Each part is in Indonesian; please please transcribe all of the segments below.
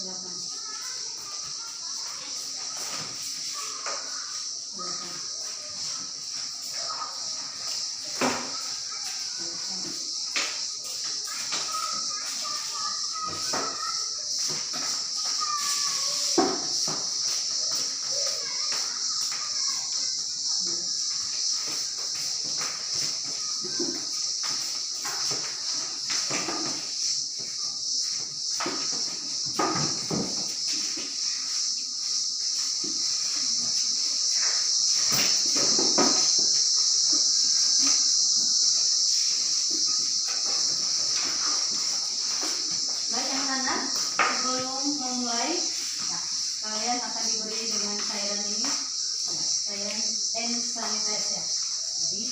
Silakan. Baik anak-anak, sebelum memulai, kalian akan diberi dengan cairan ini, cairan hand sanitizer. Jadi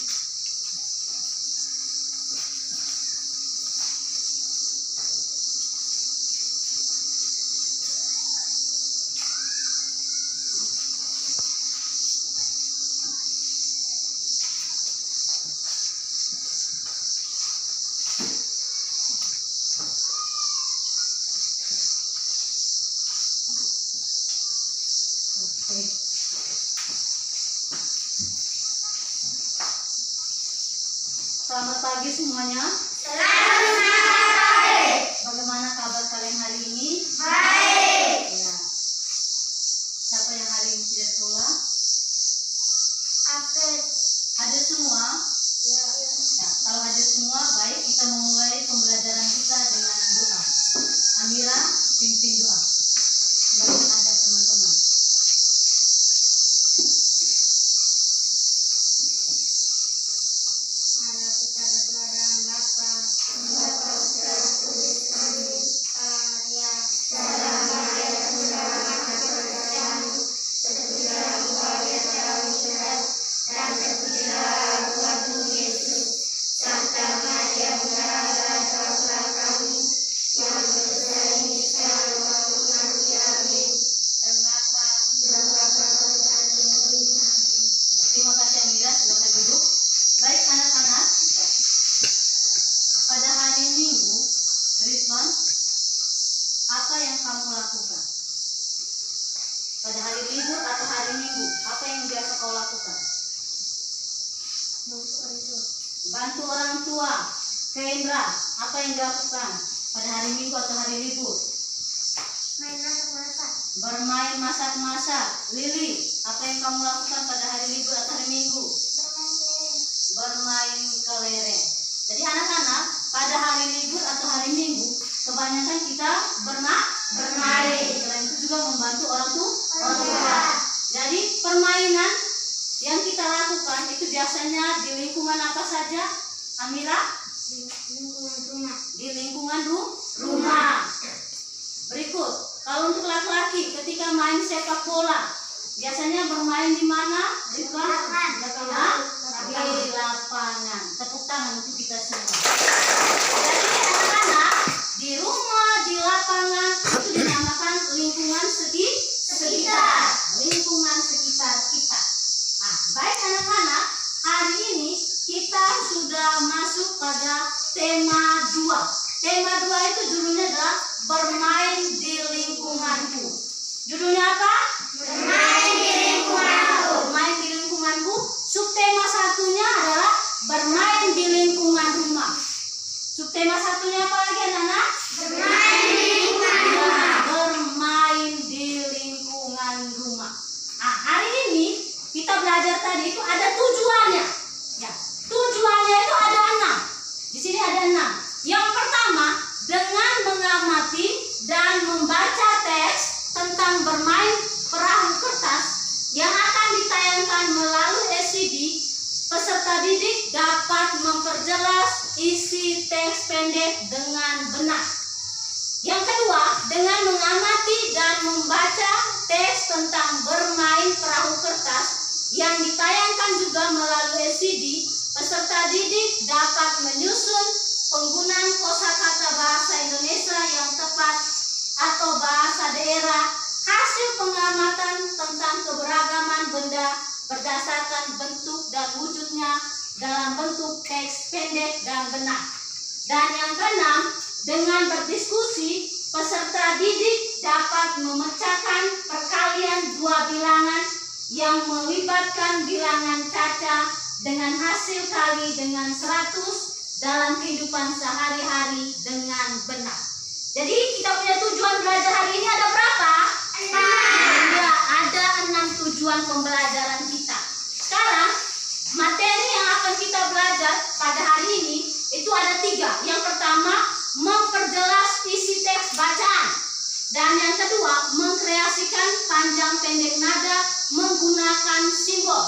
selamat pagi semuanya. Selamat pagi. Bagaimana kabar kalian hari ini? Baik. Ya. Siapa yang hari ini tidak sekolah? Apel. Hadir semua? Ya. Ya, kalau hadir semua, baik kita memulai pembelajaran kita dengan doa. Amira, pimpin doa. Silakan ajak teman-teman. Mari kita berdoa dalam Bapa, Putra, Kudus, Amin. Maria, salam Maria, Bunda kasih-karunia, terpujilah Engkau di antara wanita, dan terpujilah buah tubuh Yesus. Santa Maria, Bunda Allah, doakanlah kami yang berdosa ini sekarang dan waktu mati. Amin. Dan Bapa, dan Amin. Terima kasih Amira, silakan duduk. Baik anak-anak, ya. Pada hari Minggu, Rizwan, apa yang kamu lakukan? Pada hari libur atau hari Minggu, apa yang biasa kau lakukan? Bantu orang tua. Kendra, apa yang dilakukan pada hari Minggu atau hari libur? Main masak-masak. Bermain masak-masak. Lili, apa yang kamu lakukan pada hari libur atau hari Minggu? Bermain kelereng. Jadi anak-anak, pada hari libur atau hari Minggu kebanyakan kita bermain. Selain itu juga membantu orang tua. Jadi permainan yang kita lakukan itu biasanya di lingkungan apa saja? Amira? Lingkungan rumah. Di lingkungan rumah. Berikut, kalau untuk laki-laki ketika main sepak bola biasanya bermain di mana? Di lapangan. Tepuk tangan untuk kita semua. Jadi anak-anak, di rumah, di lapangan itu dinamakan lingkungan sekitar. Lingkungan sekitar kita. Nah, baik anak-anak, hari ini kita sudah masuk pada tema 2. Tema 2 itu judulnya adalah bermain di lingkunganku. Judulnya apa? Bermain di lingkunganku. Bermain di lingkunganku. Subtema satunya adalah bermain di lingkungan rumah. Subtema satunya apa lagi anak-anak? Bermain di lingkungan rumah. Bermain di lingkungan rumah. Nah, hari ini kita belajar tadi itu ada tujuannya. Ya, tujuannya itu ada 6. Di sini ada 6. Yang pertama, dengan mengamati dan membaca teks tentang bermain perahu kertas yang akan ditayangkan melalui LCD, peserta didik dapat memperjelas isi teks pendek dengan benar. Yang kedua, dengan mengamati dan membaca teks tentang bermain perahu kertas yang ditayangkan juga melalui LCD, peserta didik dapat menyusun penggunaan kosakata bahasa Indonesia yang tepat atau bahasa daerah hasil pengamatan tentang keberagaman benda berdasarkan bentuk dan wujudnya dalam bentuk teks pendek dan benar. Dan yang keenam, dengan berdiskusi, peserta didik dapat memecahkan perkalian dua bilangan yang melibatkan bilangan caca dengan hasil kali dengan 100 dalam kehidupan sehari-hari dengan benar. Jadi kita punya tujuan belajar hari ini ada berapa? Ya, ada 6 tujuan pembelajaran kita. Sekarang materi yang akan kita belajar pada hari ini itu ada 3. Yang pertama, memperjelas isi teks bacaan. Dan yang kedua, mengkreasikan panjang pendek nada menggunakan simbol.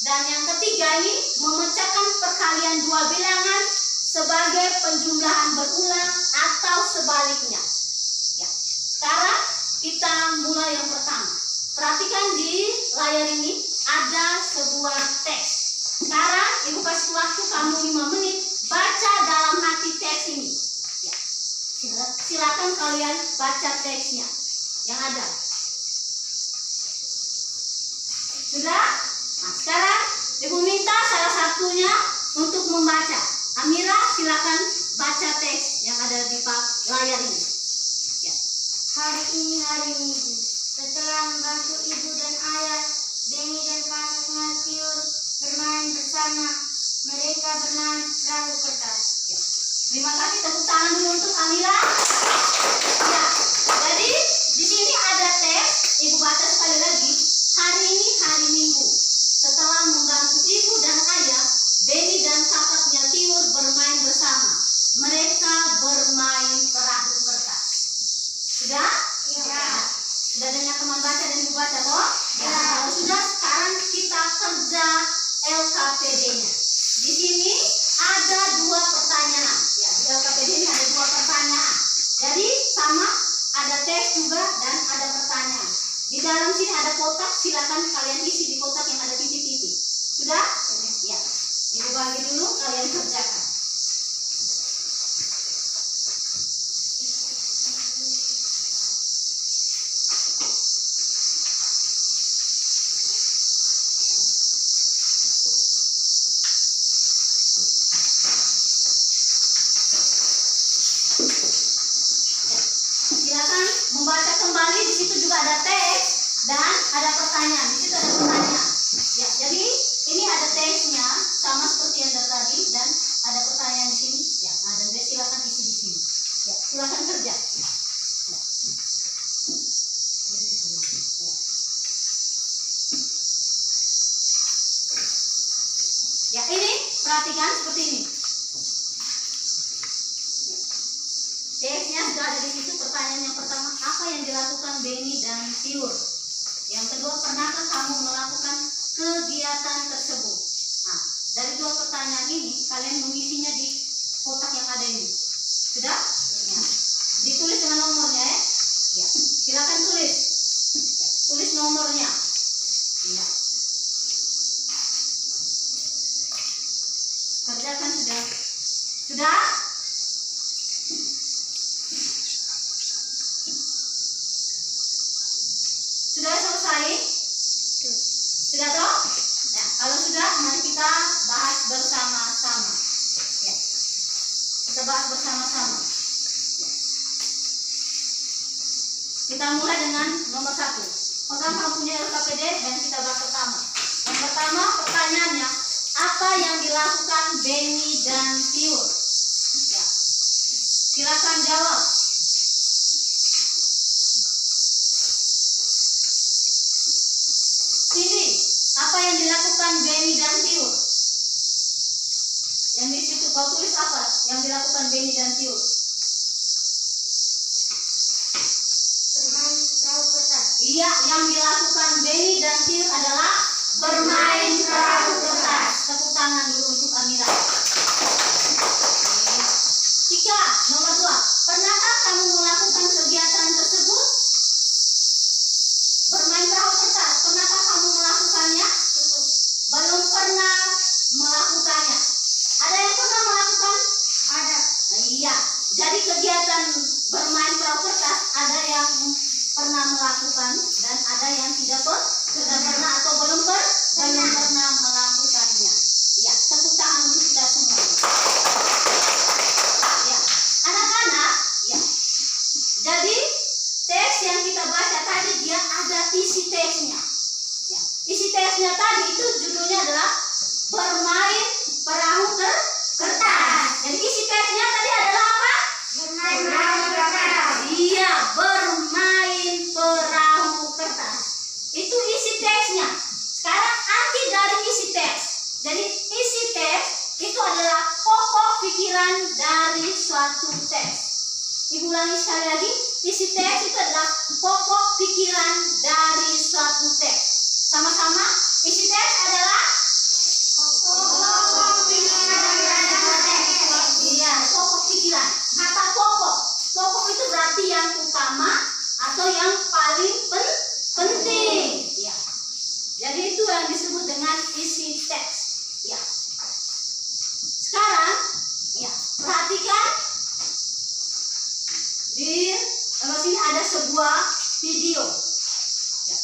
Dan yang ketiga ini, memecahkan perkalian dua bilangan sebagai penjumlahan berulang atau sebaliknya. Ya. Sekarang kita mulai yang pertama. Perhatikan di layar ini ada sebuah teks. Sekarang Ibu kasih waktu kamu 5 menit baca dalam hati teks ini. Ya. Silakan kalian baca teksnya yang ada. Sudah? Nah, sekarang Ibu minta salah satunya untuk membaca. Amira, silakan baca teks yang ada di layar ini. Ya. Hari ini hari Minggu. Setelah membantu ibu dan ayah, Benny dan kakaknya Tiur bermain bersama. Mereka bermain perahu kertas. Ya. Terima kasih, tepuk tangan dulu untuk Amira. Ya. Jadi di sini ada teks. Ibu baca sekali lagi. Hari ini hari Minggu. Setelah membantu ibu dan ayah, Benny dan kakaknya Tiur bermain bersama. Mereka bermain perahu kertas. Sudah? Ya. Sudah dengar teman baca dan ibu baca toh? Ya. Kalau sudah, sekarang kita kerja LKPD-nya. Di sini ada 2 pertanyaan. Ya, di LKPD ini ada 2 pertanyaan. Jadi sama, ada teks juga dan ada pertanyaan. Di dalam sini ada kotak, silakan kalian isi di kotak yang ada titik-titik. Sudah? Ya. Ibu bagi dulu, kalian kerjakan. Silakan membaca kembali. Di situ juga ada teks dan ada pertanyaan. Di situ ada pertanyaan. Ya, jadi ini ada teksnya sama seperti yang dari tadi dan ada pertanyaan di sini. Ya, nah, dan silakan isi di sini. Ya, silakan kerja. Ya. Ya, ini perhatikan seperti ini. Teksnya sudah ada di situ. Pertanyaan yang pertama, apa yang dilakukan Benny dan Tiur? Yang kedua, pernahkah kamu melakukan kegiatan tersebut? Nah, dari 2 pertanyaan ini, kalian mengisinya di kotak yang ada ini. Sudah? Ya. Ditulis dengan nomornya ya. Ya. Silakan tulis. Ya. Tulis nomornya. Ya. Kerjakan sudah. Sudah? Sudah selesai? Sudah toh? Nah, kalau sudah, mari kita bahas bersama-sama. Ya. Kita bahas bersama-sama. Ya. Kita mulai dengan nomor 1. Apakah kamu punya LKPD? Dan kita bahas pertama. Yang pertama, pertanyaannya, apa yang dilakukan Benny dan Tiur? Ya. Silakan jawab. Sini, apa yang dilakukan Benny dan Tiur? Yang di situ kau tulis apa? Yang dilakukan Benny dan Tiur? Bermain perahu kertas. Iya, yang dilakukan Benny dan Tiur adalah bermain perahu kertas. Tepuk tangan dulu untuk Amira. Cika, nomor 2. Pernahkah kamu melakukan kegiatan tersebut? Bermain perahu kertas. Pernahkah kamu melakukannya? Belum pernah melakukannya. Ada yang pernah melakukan? Ada. Nah, iya. Jadi kegiatan bermain perahu kertas ada yang pernah melakukan dan ada yang tidak pernah atau belum pernah melakukannya. Ya, tepuk tangan untuk kita semua. Ya, anak-anak, ya. Jadi teks yang ada isi teksnya. Ya. Isi teksnya tadi itu judulnya adalah bermain perahu kertas. Jadi isi teksnya tadi adalah apa? Bermain perahu kertas. Iya, bermain perahu kertas. Itu isi teksnya. Sekarang arti dari isi teks. Jadi isi teks itu adalah pokok pikiran dari suatu teks. Ibu ulangi sekali lagi, isi teks itu adalah pokok pikiran dari suatu teks. Sama-sama, isi teks adalah Pokok pikiran dari suatu teks. iya, pokok pikiran. Kata pokok. Pokok itu berarti yang utama atau yang paling penting. Ya. Jadi itu yang disebut dengan isi teks. Ya. Sekarang, ya, perhatikan di sini ada sebuah video. Ya.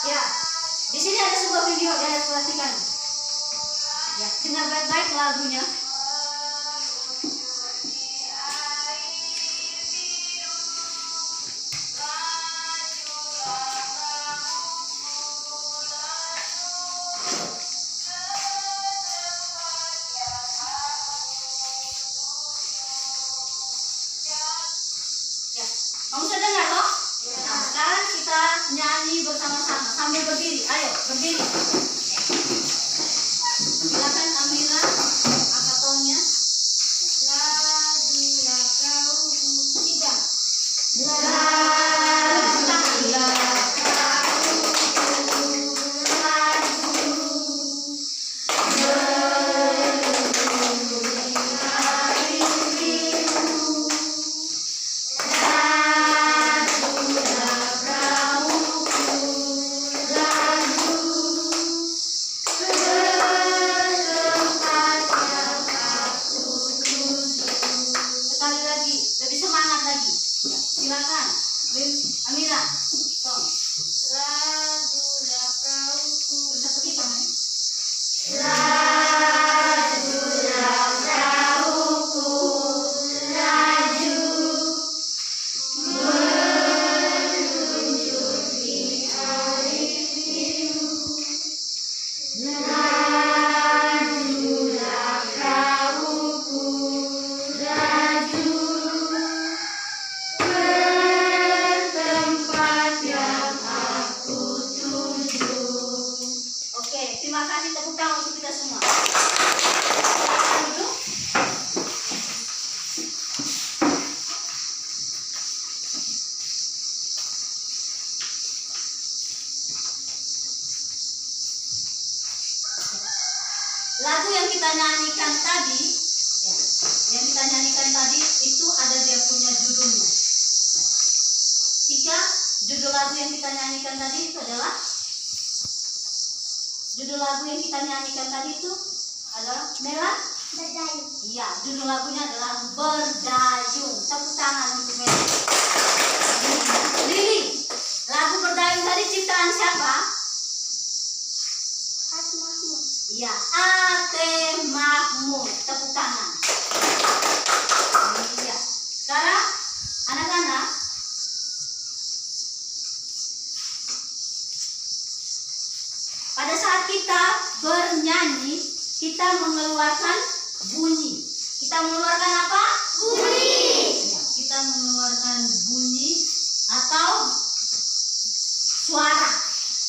Ya, di sini ada sebuah video, ya, perhatikan. Ya, dengar baik-baik lagunya. Ya, kamu sudah dengar toh? Nah, sekarang kita nyanyi bersama-sama sambil berdiri. Ayo, berdiri. Silakan Amira, angkat tonnya. Lajulah perahuku. 3. Lajulah perahuku. Sekali lagi, lebih semangat lagi. Ya, silakan. Amira, tong. Lajulah perahuku. Bisa pergi kan? Lajulah perahuku. Laju meluncur di air biru. Lajulah perahuku. Laju ke tempat yang aku tuju. Oke, terima kasih, tepuk tangan untuk kita semua. Silakan duduk. Lagu yang kita nyanyikan tadi, ya, yang kita nyanyikan tadi itu ada dia punya judulnya. Jika judul lagu yang kita nyanyikan tadi itu adalah Melan. Berdayung. Iya, judul lagunya adalah Berdayung. Tepuk tangan untuk Melan. Lili, lagu Berdayung tadi ciptaan siapa? Khas Mahmud. Iya, Ate Mahmud. Tepuk tangan. Iya. Sekarang anak-anak, pada saat kita bernyanyi, kita mengeluarkan bunyi. Kita mengeluarkan apa? Bunyi. Ya, kita mengeluarkan bunyi atau suara.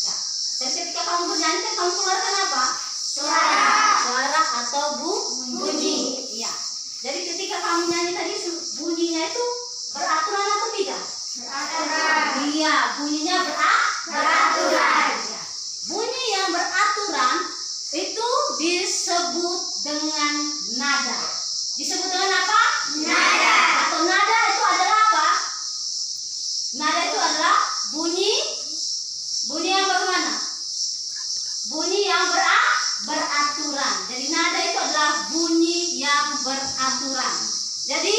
Ya. Jadi ketika kamu bernyanyi, kan kamu keluarkan apa? Suara. Suara atau bunyi. Iya. Jadi ketika kamu nyanyi tadi bunyinya itu Beraturan atau tidak? Beraturan. Iya, bunyinya beraturan. Ya. Bunyi yang beraturan itu disebut dengan nada. Disebut dengan apa? Nada. Atau nada itu adalah apa? Nada itu adalah bunyi yang bagaimana? Bunyi yang beraturan. Jadi nada itu adalah bunyi yang beraturan. Jadi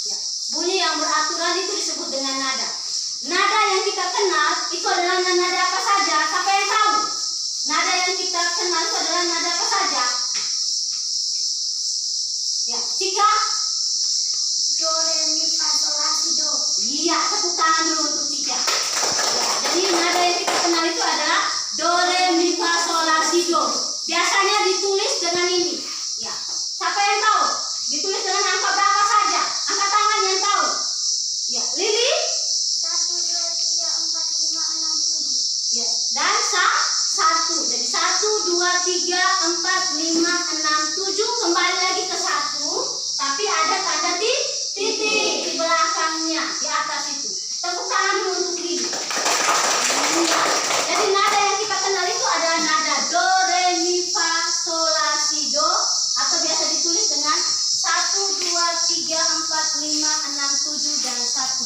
ya, bunyi yang beraturan itu disebut dengan nada. Nada yang kita kenal itu adalah nada apa saja? Siapa yang tahu? Nada yang kita kenal itu adalah nada apa saja? Ya, Cika? Do, re, mi, fa, sol, la, si, do. Iya, tepuk tangan dulu untuk Cika. Ya, jadi nada yang kita kenal itu adalah do, re, mi, fa, sol, la, si, do. Biasanya ditulis dengan ini. Ya, siapa yang tahu? Ditulis dengan angka berapa saja? Angkat tangan yang tahu. Ya, Lili? 1, 2, 3, 4, 5, 6, 7. Ya, dan satu. Jadi 1, 2, 3, 4, 5, 6, 7. Kembali lagi ke 1. Tapi ada tanda titik di belakangnya, di atas itu. Tepuk tangan dulu untuk Lili. Ya. Jadi nada yang kita kenal itu adalah nada do, re, mi, fa, sol, la, si, do. Atau biasa ditulis dengan 1, 2, 3, 4, 5, 6, 7, dan 1.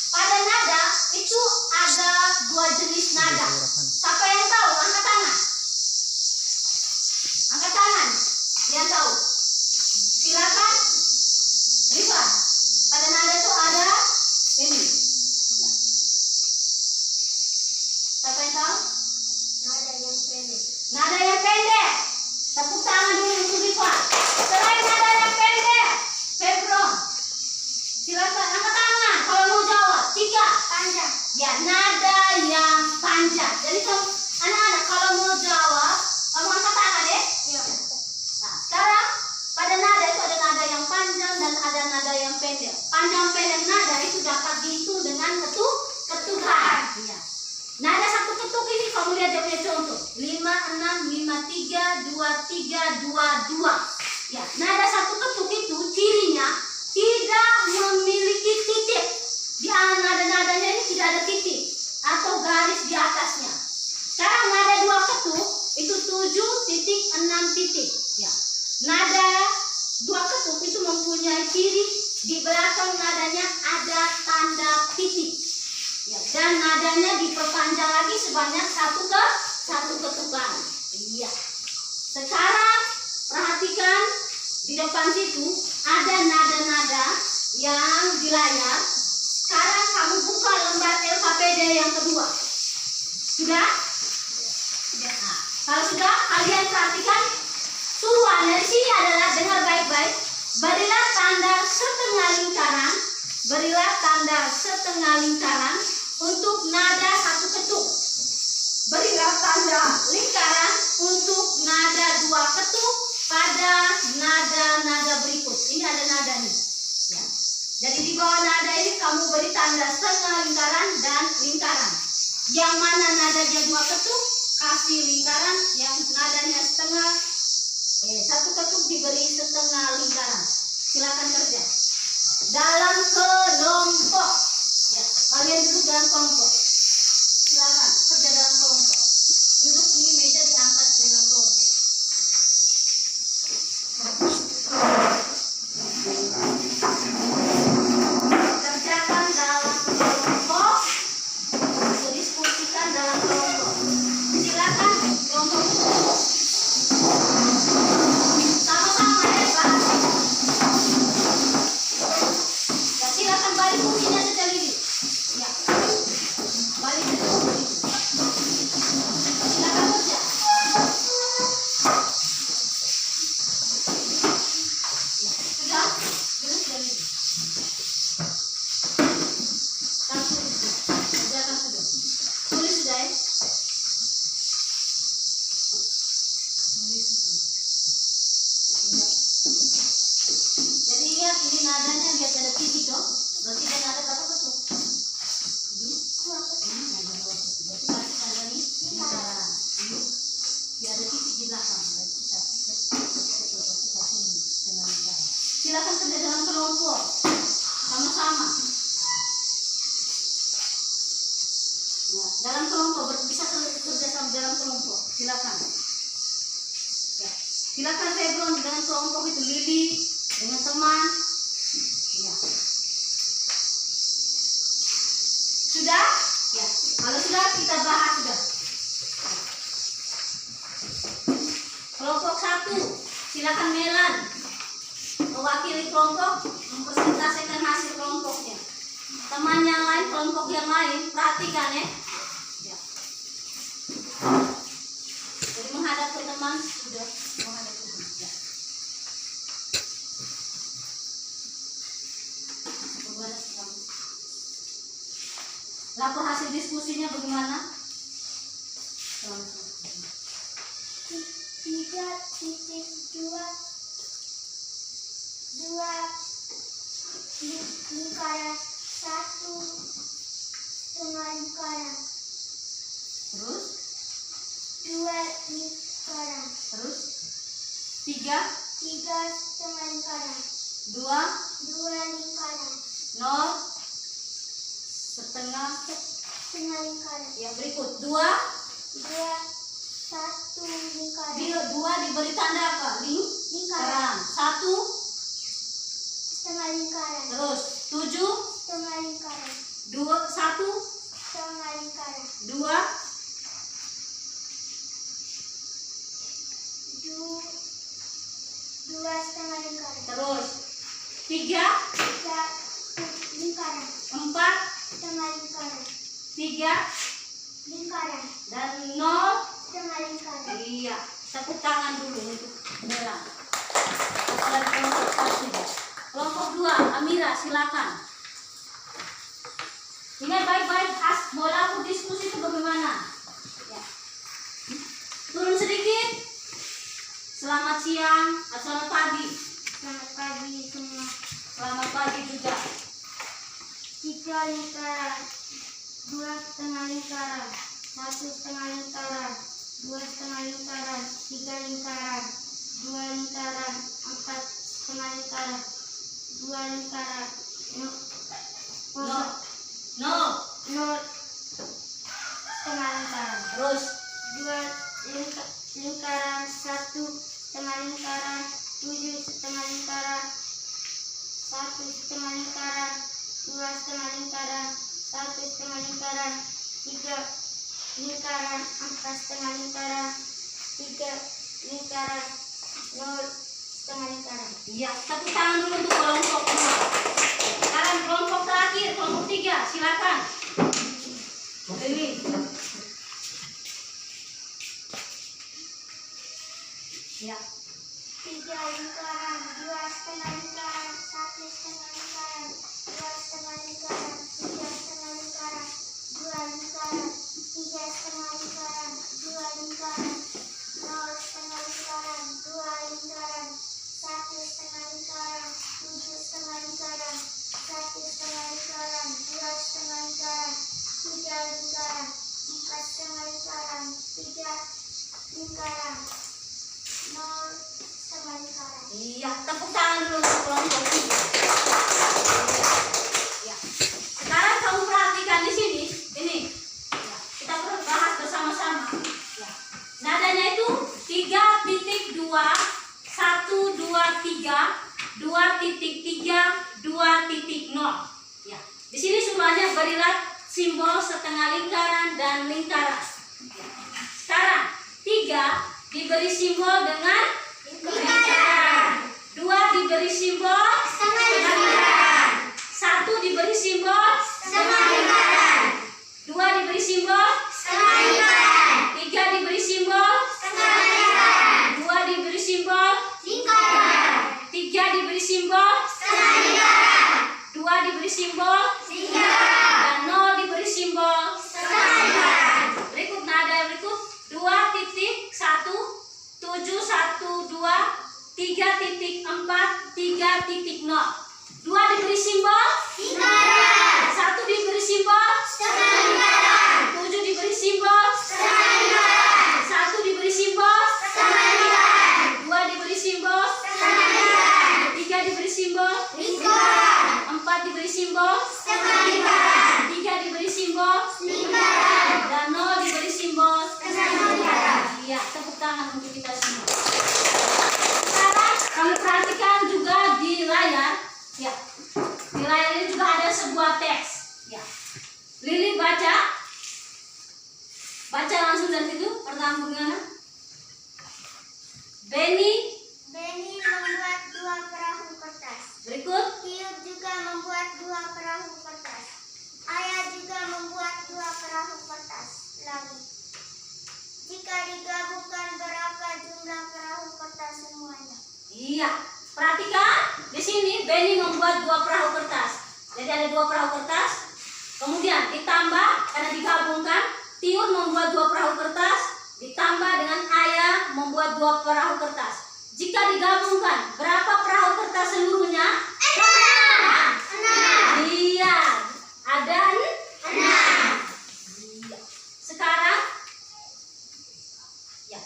Pada nada itu ada dua jenis nada. Siapa yang tahu? Angkat tangan. Angkat tangan. Yang tahu? Silakan. Rifa. Pada nada itu ada ini. Ya. Siapa yang tahu? Nada yang pendek. Nada yang pendek. Tepuk tangan dulu untuk Rifa. Selain nada yang pendek, Febron. Silakan angkat tangan kalau mau jawab. Cika. Panjang. Ya, nada yang panjang. Jadi anak-anak kalau mau jawab, kamu angkat tangan ya. Ya. Nah, sekarang pada nada itu ada nada yang panjang dan ada nada yang pendek. Panjang pendek nada itu dapat dihitung dengan ketukan. Ya. Nada satu ketuk ini kamu lihat dia punya contoh. 5, 6, 5, 3, 2, 3, 2, 2. Ya, nada satu ketuk itu cirinya tidak memiliki titik. Di nada-nadanya ini tidak ada titik atau garis di atasnya. Sekarang nada dua ketuk itu 7.6 titik. Ya. Nada dua ketuk itu mempunyai ciri di belakang nadanya ada tanda titik. Ya, dan nadanya diperpanjang lagi sebanyak satu ketukan. Iya. Sekarang perhatikan di depan situ ada nada-nada yang di layar. Sekarang kamu buka lembar LKPD yang kedua. Sudah? Sudah. Nah, kalau sudah, kalian perhatikan suruhan dari sini adalah dengar baik-baik. Berilah tanda setengah lingkaran. Berilah tanda setengah lingkaran untuk nada satu ketuk. Berilah tanda lingkaran untuk nada dua ketuk pada nada-nada berikut. Ini ada nada nih. Ya. Jadi di bawah nada ini kamu beri tanda setengah lingkaran dan lingkaran. Yang mana nadanya dua ketuk, kasih lingkaran. Yang nadanya satu ketuk diberi setengah lingkaran. Silakan kerja. Dalam kelompok. Ya, kalian duduk dalam kelompok. Silakan kerja dalam kelompok. Duduk ini meja diangkat dengan kelompok. Kerjakan dalam kelompok. Diskusikan dalam kelompok. Silakan kelompok. Sama-sama ya, bahas. Ya, silakan balik fungsinya saja Lili. Ya. Balik saja fungsi. Silakan kerja. Ya, sudah? Duduk sudah Lili. Kan tulis sudah. Kerjakan sudah. Tulis sudah ya. Tulis itu. Ya. Jadi lihat ini nadanya, lihat ada titik dong. Berarti dia nada berapa ketuk? Ini nada dua ketuk. Berarti kasih tanda nih lingkaran. Ini silakan kerja dalam kelompok sama-sama. Ya, dalam kelompok bisa kerja sama dalam kelompok, silakan. Ya, silakan Febron dengan kelompok itu, Lili dengan teman. Ya. Sudah? Ya. Kalau sudah kita bahas sudah. Kelompok 1, silakan Melan mewakili kelompok mempresentasikan hasil kelompoknya. Teman yang lain, kelompok yang lain, perhatikan ya. Ya. Jadi menghadap ke teman sudah, menghadap ke teman. Ya. Lapor hasil diskusinya bagaimana? 3.2 lingkaran 1 setengah lingkaran, Terus 2 lingkaran, terus 3 setengah lingkaran, 2 lingkaran, 0 setengah. lingkaran, Ya, berikut 2 1 lingkaran, 2 diberi tanda apa? lingkaran, 1 setengah lingkaran, terus 7 setengah lingkaran, 1 setengah lingkaran, 2 setengah lingkaran, terus 3 lingkaran, 4 setengah lingkaran, 3 lingkaran, dan 0. setengah lingkaran. Iya, tepuk tangan dulu untuk Bella. Dari kelompok 1. Kelompok 2, Amira silakan. Ingat baik-baik, bola aku diskusi itu bagaimana? Ya. Turun sedikit. Selamat siang, selamat pagi. Selamat pagi semua. Selamat pagi juga. 3 lingkaran, 2 setengah lingkaran, 1 setengah lingkaran, 2 setengah lingkaran, 3 lingkaran, 2 lingkaran, 4 setengah lingkaran, 2 lingkaran, 0 0 setengah lingkaran, terus 2 lingkaran, 1 setengah lingkaran, 7 setengah lingkaran, 1 setengah lingkaran, 2 setengah lingkaran, 1 setengah lingkaran, 3 lingkaran, 4 setengah lingkaran, 3 lingkaran, 0 setengah lingkaran. iya, tepuk tangan dulu untuk kelompok 2. Sekarang kelompok terakhir, kelompok 3, silakan. Ini. Ya. 3 lingkaran, 2 setengah lingkaran, 1 setengah lingkaran, 2 setengah lingkaran, 3 setengah lingkaran, 2 lingkaran, 3 setengah lingkaran, 2 lingkaran, 0 setengah lingkaran, 2 lingkaran, 1 setengah lingkaran, 7 setengah lingkaran, 1 setengah lingkaran, 2 setengah lingkaran, 3 lingkaran, 4 setengah lingkaran, 3 lingkaran, 0 setengah lingkaran. Iya, tepuk tangan dulu untuk kelompok 3. Ya. Sekarang kamu perhatikan di sini, ini. Ya, kita bahas bersama-sama. Ya. Nadanya itu 3.2 1 2 3 2.3 2.0. Ya. Di sini semuanya berilah simbol setengah lingkaran dan lingkaran. Ya. Sekarang 3 diberi simbol dengan lingkaran. 2 diberi simbol Setengah lingkaran. 1 diberi simbol Setengah lingkaran. 2 diberi simbol Setengah lingkaran. 3 diberi simbol Setengah lingkaran. 2 diberi simbol Lingkaran. 3 diberi simbol Setengah lingkaran. 2 diberi simbol Lingkaran. dan 0 diberi simbol. Setengah lingkaran. Berikut nada berikut 2.1 7 1 2 3.4 3.0. 2 diberi simbol Lingkaran. langsung dari situ. Pertama bagaimana? Benny membuat 2 perahu kertas. berikut. Tiur juga membuat 2 perahu kertas. Ayah juga membuat 2 perahu kertas lagi. Jika digabungkan berapa jumlah perahu kertas semuanya? Iya, perhatikan di sini Benny membuat 2 perahu kertas. Jadi ada 2 perahu kertas. Kemudian ditambah karena digabungkan, Tiur membuat 2 perahu kertas, ditambah dengan Ayah membuat 2 perahu kertas. Jika digabungkan, berapa perahu kertas seluruhnya? 6. Iya, ada 6. Iya. Sekarang, ya,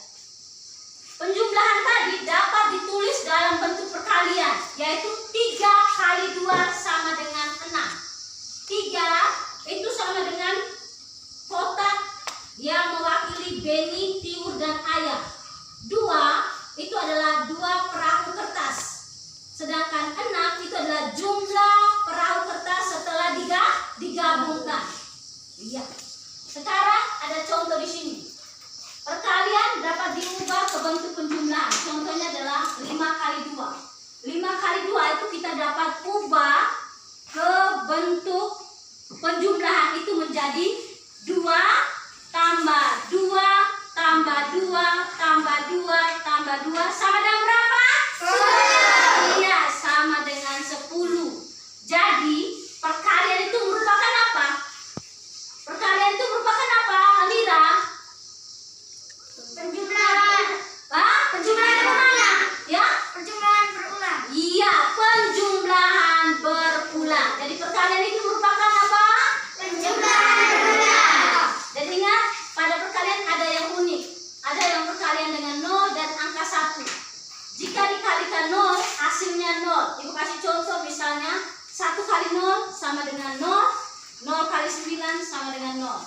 penjumlahan tadi dapat ditulis dalam bentuk perkalian, yaitu 3 kali 2 sama dengan 6. 3 itu sama dengan kotak yang mewakili Benny, Tiur, dan Ayah. 2 itu adalah 2 perahu kertas. Sedangkan 6 itu adalah jumlah perahu kertas setelah digabungkan. Iya. Sekarang ada contoh di sini. Perkalian dapat diubah ke bentuk penjumlahan. Contohnya adalah 5 kali 2. 5 kali 2 itu kita dapat ubah ke bentuk penjumlahan itu menjadi 2 tambah 2 tambah 2 tambah 2 tambah 2 sama dengan berapa? 10. Iya, sama dengan 10. Jadi perkalian itu merupakan apa? Perkalian itu merupakan apa, Alira? Penjumlahan. Penjumlahan kemana? Ya? Penjumlahan berulang. Iya, penjumlahan berulang. Jadi perkalian itu merupakan apa? Penjumlahan berulang. Dan ingat, pada perkalian ada yang unik. Ada yang perkalian dengan 0 dan angka 1. Jika dikalikan 0, hasilnya 0. Ibu kasih contoh misalnya, 1 kali 0 sama dengan 0, 0 kali 9 sama dengan 0.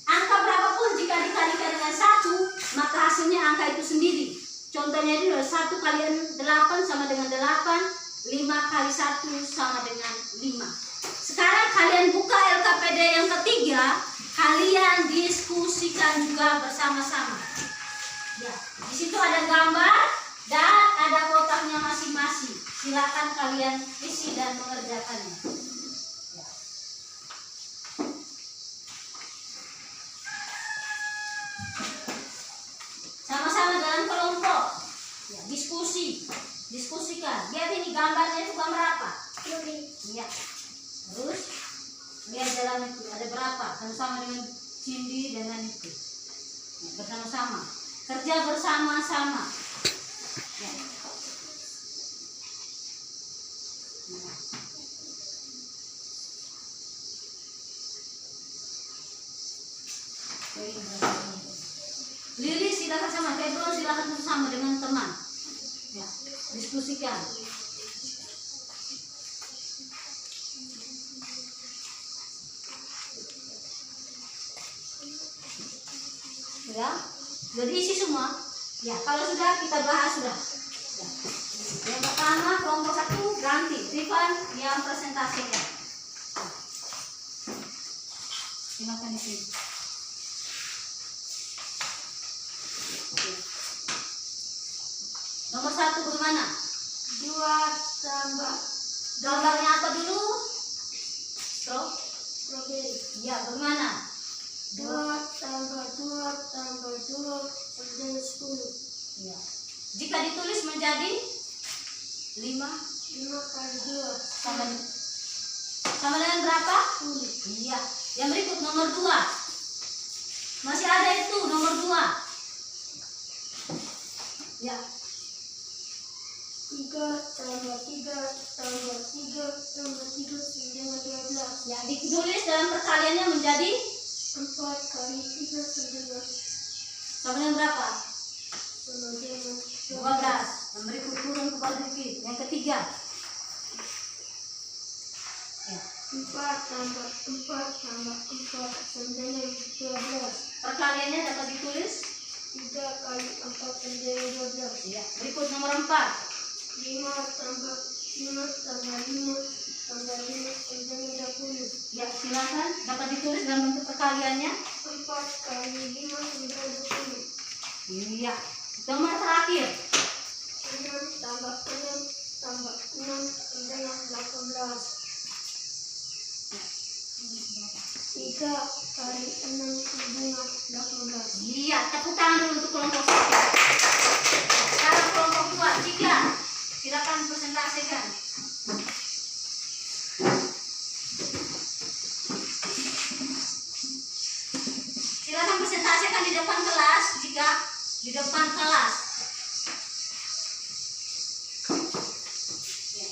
Angka berapapun jika dikalikan dengan 1, maka hasilnya angka itu sendiri. Contohnya itu 1 kali 8 sama dengan 8, 5 kali 1 sama dengan 5. Sekarang kalian buka LKPD yang ketiga, kalian diskusikan juga bersama-sama. Ya, di situ ada gambar dan ada kotaknya masing-masing. Silakan kalian isi dan mengerjakannya. Ya. Sama-sama dalam kelompok. Ya, diskusikan. Lihat ini gambarnya itu gambar apa? Iya. Terus lihat jalan itu ada berapa? Sama-sama dengan Cindy dengan itu. Ya, bersama-sama. Kerja bersama-sama. Ya. Lili silakan sama, Febron silakan bersama dengan teman. Ya, diskusikan. Ya, sudah diisi semua. Ya, kalau sudah kita bahas sudah. Ya. Yang pertama kelompok 1 ganti. Rifan yang presentasikan. Silakan di sini. Nomor 1 bagaimana? 2 tambah Gambarnya apa dulu? Strawberry. Ya, bagaimana? 2 tambah 2 tambah 2 dengan 10. Ya. Jika ditulis menjadi 5 kali 2 sama dengan berapa? 10. Iya. Yang berikut nomor 2. Masih ada itu nomor 2. Ya. 3 tambah 3 tambah 3 tambah 3 dengan 12. Ya, ditulis dalam perkaliannya menjadi 4 kali 3 sama dengan berapa? sama dengan 12. Yang berikut turun ke bawah sedikit. Yang ketiga. Ya. 4 tambah 4 tambah 4 sama dengan 12. Perkaliannya dapat ditulis 3 kali 4 sama dengan 12. ya. Berikut nomor 4. 5 tambah 5 tambah 5 tambah 5 sama dengan 20. Ya, silakan dapat ditulis dalam bentuk perkaliannya. 4 4 kali 5 9 20. Iya. Nomor terakhir. 6 tambah 6 tambah 6 dengan 18. 3 kali 6 dengan 18. Iya, tepuk tangan dulu untuk kelompok 1. Sekarang kelompok 2, Cika. Silakan presentasikan. Silakan presentasikan di depan kelas, Cika. Di depan kelas. Ya.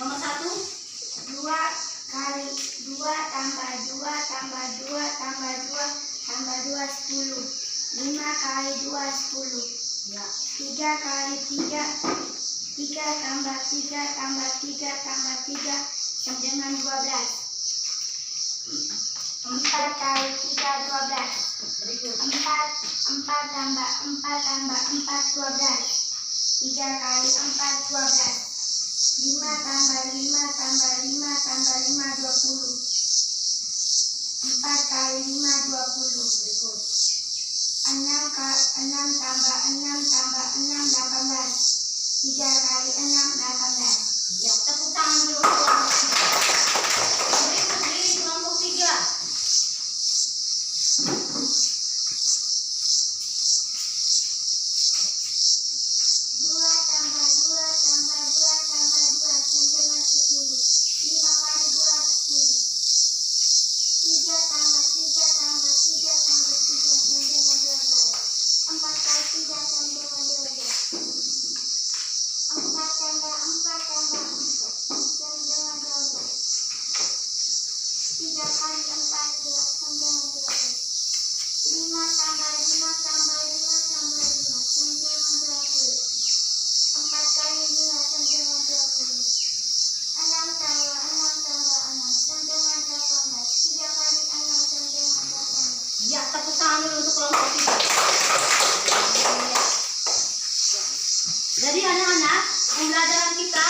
Nomor 1. 2 kali 2 tambah 2 tambah 2 tambah 2 tambah 2 10. 5 kali 2 10. Ya. 3 kali 3 3 tambah 3 tambah 3 tambah 3 sama dengan 12. 4 kali 3 12. Berikut. 4 tambah 4 tambah 4 12. 3 kali 4 12. 5 tambah 5 tambah 5 tambah 5 20. 4 kali 5 20. Berikut. 6 tambah 6 tambah 6 18. 3 kali 6 18. Ya, tepuk tangan dulu kelompok 3. Berikut diri kelompok 3. 2 tambah 2 tambah 2 tambah 2 sama dengan 10. 5 kali 2 10. 3 tambah 3 tambah 3 tambah 3 sama dengan 12. 4 kali 3 sama dengan 12. 4 tambah 4 tambah 4 sama dengan 12. 3 kali 4 sama dengan 12. 5 tambah 5 tambah 5 tambah 5 sama dengan 20. 4 kali 5 sama dengan 20. 6 tambah 6 tambah 6 sama dengan 18. 3 kali 6 sama dengan 18. Ya, tepuk tangan dulu untuk kelompok 3. Ya. Jadi anak-anak, pembelajaran kita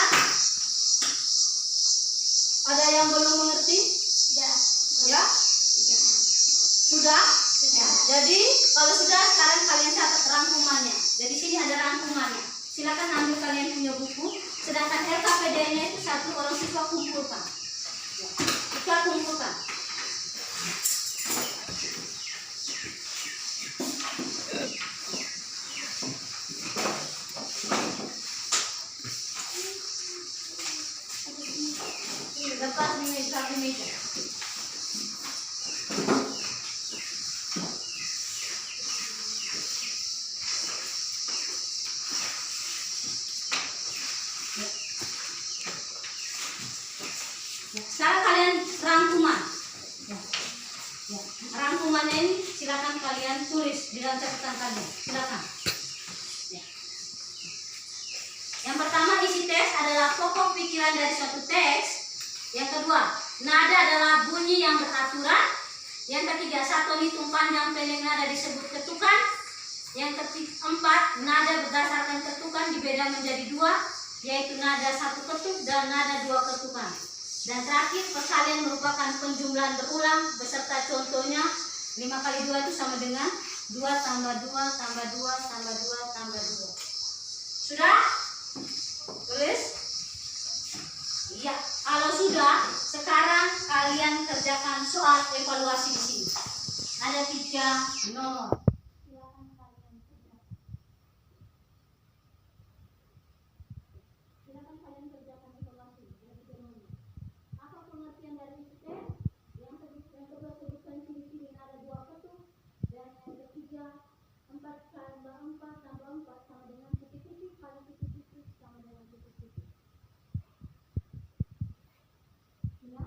ada yang belum mengerti? Sudah. Ya? Sudah? Ya. Jadi kalau sudah, sekarang kalian catat rangkumannya. Jadi sini ada rangkumannya. Silakan ambil kalian punya buku. Sedangkan LKPD-nya itu satu orang siswa kumpulkan. Ya. Kita kumpulkan. Lepas di meja, di meja. Sekarang kalian rangkuman. Ya. Ya. Rangkumannya ini silakan kalian tulis di dalam catatan kalian. Silakan. Ya. Yang pertama, isi teks adalah pokok pikiran dari suatu teks. Yang kedua, nada adalah bunyi yang beraturan. Yang ketiga, satu hitung panjang pendek nada disebut ketukan. Yang keempat, nada berdasarkan ketukan dibeda menjadi dua, yaitu nada satu ketuk dan nada dua ketukan. Dan terakhir, persalian merupakan penjumlahan berulang beserta contohnya. 5 kali 2 itu sama dengan 2 tambah 2 tambah 2 tambah 2 tambah 2. Sudah? Tulis? Iya. Kalau sudah, sekarang kalian kerjakan soal evaluasi di sini. Ada 3 nomor. Silakan kalian kerjakan. Silakan kalian kerjakan evaluasi. Ada 3 nomor. Apa pengertian dari isi teks? Yang kedua, sebutkan ciri-ciri nada dua ketuk. Dan yang ketiga, 4 tambah 4 tambah 4 sama dengan titik-titik kali titik-titik sama dengan titik-titik. Ya.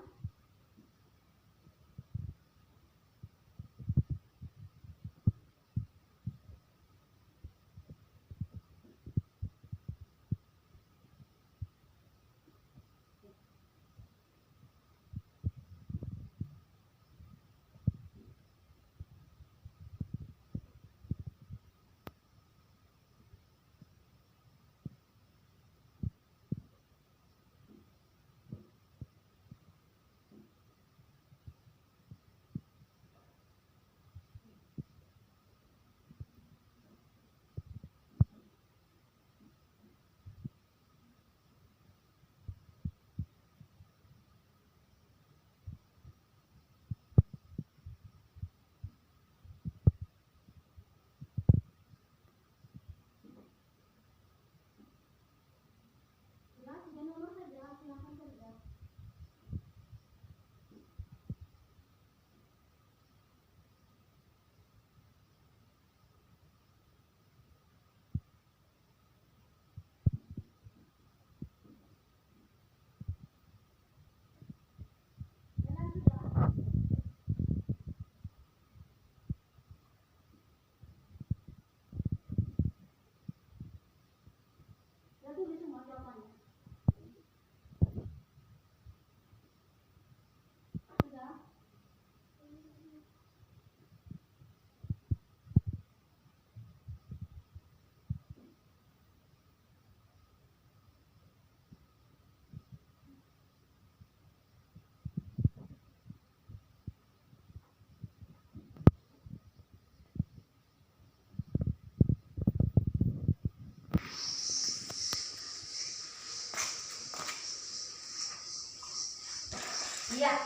Ya.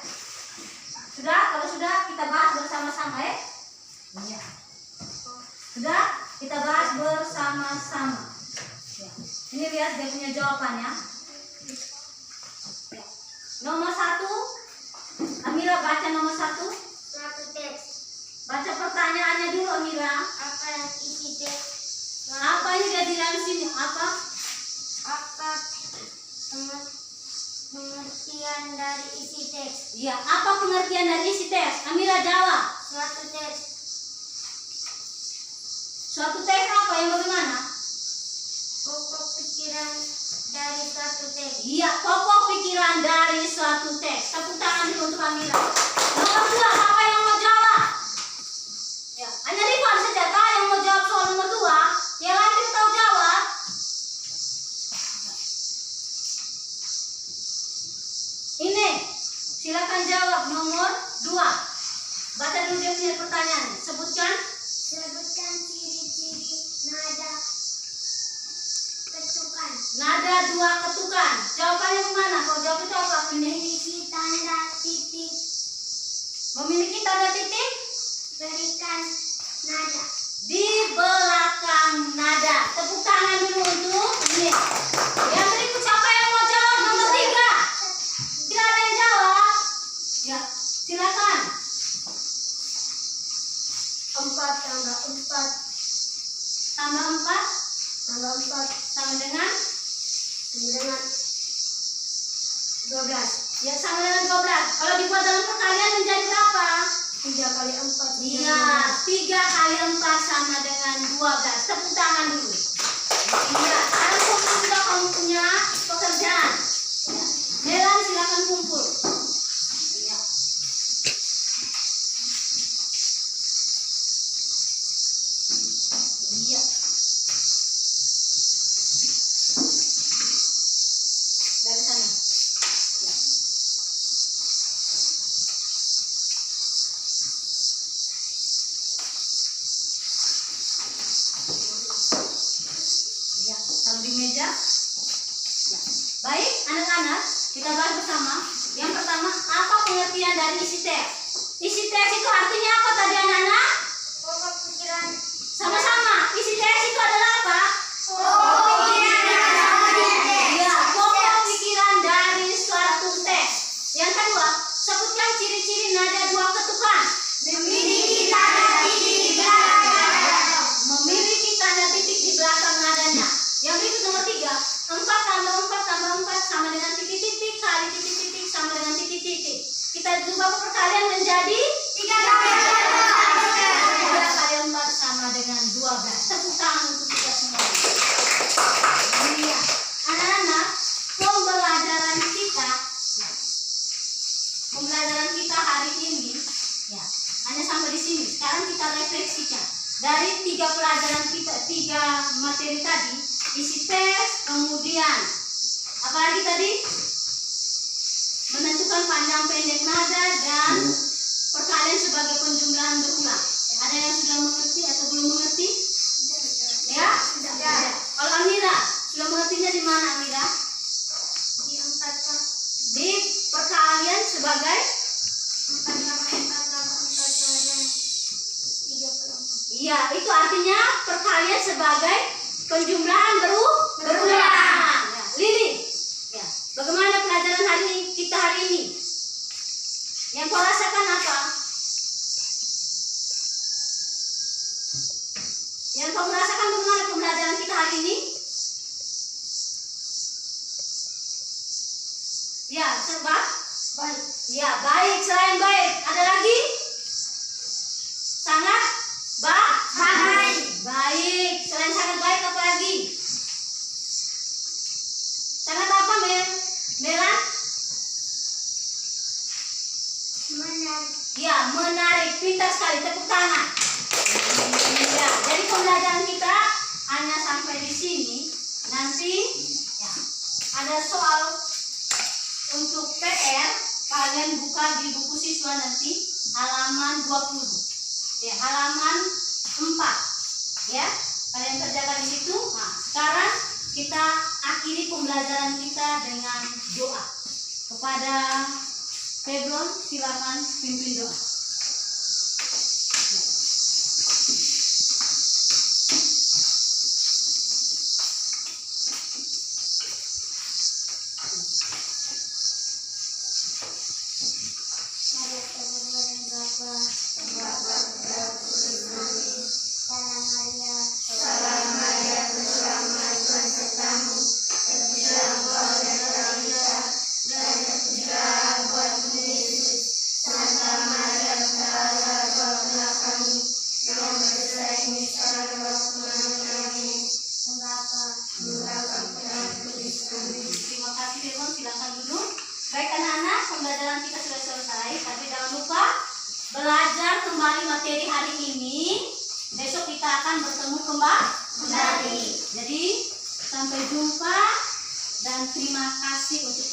Sudah, kalau sudah kita bahas bersama-sama ya. Ya. Sudah, kita bahas bersama-sama. Ya. Ini lihat dia punya jawabannya. Ya. Nomor 1, Amira baca nomor 1. Suatu teks. Baca pertanyaannya dulu Amira. Apa yang isi teks? Apa ini dia di dalam sini? Apa? Apa pengertian dari isi teks? Iya, apa pengertian dari isi teks? Amira jawab. Suatu teks. Suatu teks apa yang bagaimana? Pokok pikiran dari suatu teks. Iya, pokok pikiran dari suatu teks. Tepuk tangan dulu untuk Amira. Nomor 2, apa yang mau jawab? Ya, hanya Rifan saja kah yang mau jawab soal nomor 2? Yang lain tidak tahu jawab. Ini, silakan jawab nomor 2. Baca dulu dia punya pertanyaan. Sebutkan. Sebutkan ciri-ciri nada ketukan. Nada 2 ketukan. Jawabannya kemana? Kalau jawab itu apa? Memiliki tanda titik. Memiliki tanda titik Berikan nada. di belakang nada. Tepuk tangan dulu untuk ini. Yang berikut siapa yang mau jawab nomor 3? Tidak ada yang jawab. Ya, silakan. 4 tambah 4 Tambah 4 tambah 4 sama dengan 12. ya sama dengan 12. Kalau dibuat dalam perkalian menjadi berapa? 3 kali 4. Iya, 3 kali 4 sama dengan 12. Tepuk tangan dulu. Iya, sekarang kumpul sudah kamu punya pekerjaan. Ya. Melan silakan kumpul. Iya. Iya. Dari sana. Ya. Ya, taruh di meja. Ya. Baik, anak-anak, kita bahas bersama. Yang pertama, apa pengertian dari isi teks? Isi teks itu artinya apa tadi anak-anak? Pokok pikiran. Sama-sama. Isi teks itu adalah apa? Pokok pikiran. Ya, pokok pikiran dari suatu teks. Yang kedua, sebutkan ciri-ciri nada 2 ketukan. Memiliki tanda titik di belakang nada. Memiliki tanda titik di belakang nadanya. Yang berikut nomor 3, 4 tambah 4 tambah 4 sama dengan titik-titik kali titik-titik sama dengan titik-titik. Kita ubah perkalian menjadi 3 kali 4 sama dengan 12. Tepuk tangan untuk kita semua. Iya, anak-anak, pembelajaran kita hari ini ya hanya sampai di sini. Sekarang kita refleksikan dari 3 pelajaran kita, 3 materi tadi, isi teks, kemudian apa lagi tadi? Menentukan panjang pendek nada dan perkalian sebagai penjumlahan berulang. Ada yang sudah mengerti atau belum mengerti? Ya? Sudah. Kalau Amira, sudah mengertinya di mana Amira? Di 4 tambah Di perkalian sebagai 4 tambah 4 tambah 4 sama dengan 34. iya, itu artinya perkalian sebagai penjumlahan berulang. Ya, Lili, ya, bagaimana pelajaran kita hari ini? Yang kau rasakan apa? Yang kau merasakan bagaimana pembelajaran kita hari ini? Ya, sebab Baik. ya baik, selain baik, ada lagi? Sangat baik. Baik, selain sangat baik apa lagi? Sangat apa, Melan? Menarik. Ya, menarik, pintar sekali, tepuk tangan. Ya, jadi pembelajaran kita hanya sampai di sini. Nanti ya, ada soal untuk PR, kalian buka di buku siswa nanti halaman 20. Ya, halaman 4. Ya, kalian kerjakan di situ. Nah, sekarang kita akhiri pembelajaran kita dengan doa kepada Febron, silakan pimpin doa. Mari kita berdoa Bapa. Salam Maria, penuh rahmat, Tuhan sertamu. Terpujilah engkau di antara wanita, dan terpujilah buah tubuhmu Yesus. Santa Maria, Bunda Allah, doakanlah kami yang berdosa ini sekarang dan waktu kematian kami. Bapa, mengurakan penyakit kudus kami. Terima kasih Firman, silakan duduk. Baik anak-anak, pembelajaran kita sudah selesai, tapi jangan lupa belajar kembali materi hari ini. Besok kita akan bertemu kembali. Jadi sampai jumpa dan terima kasih untuk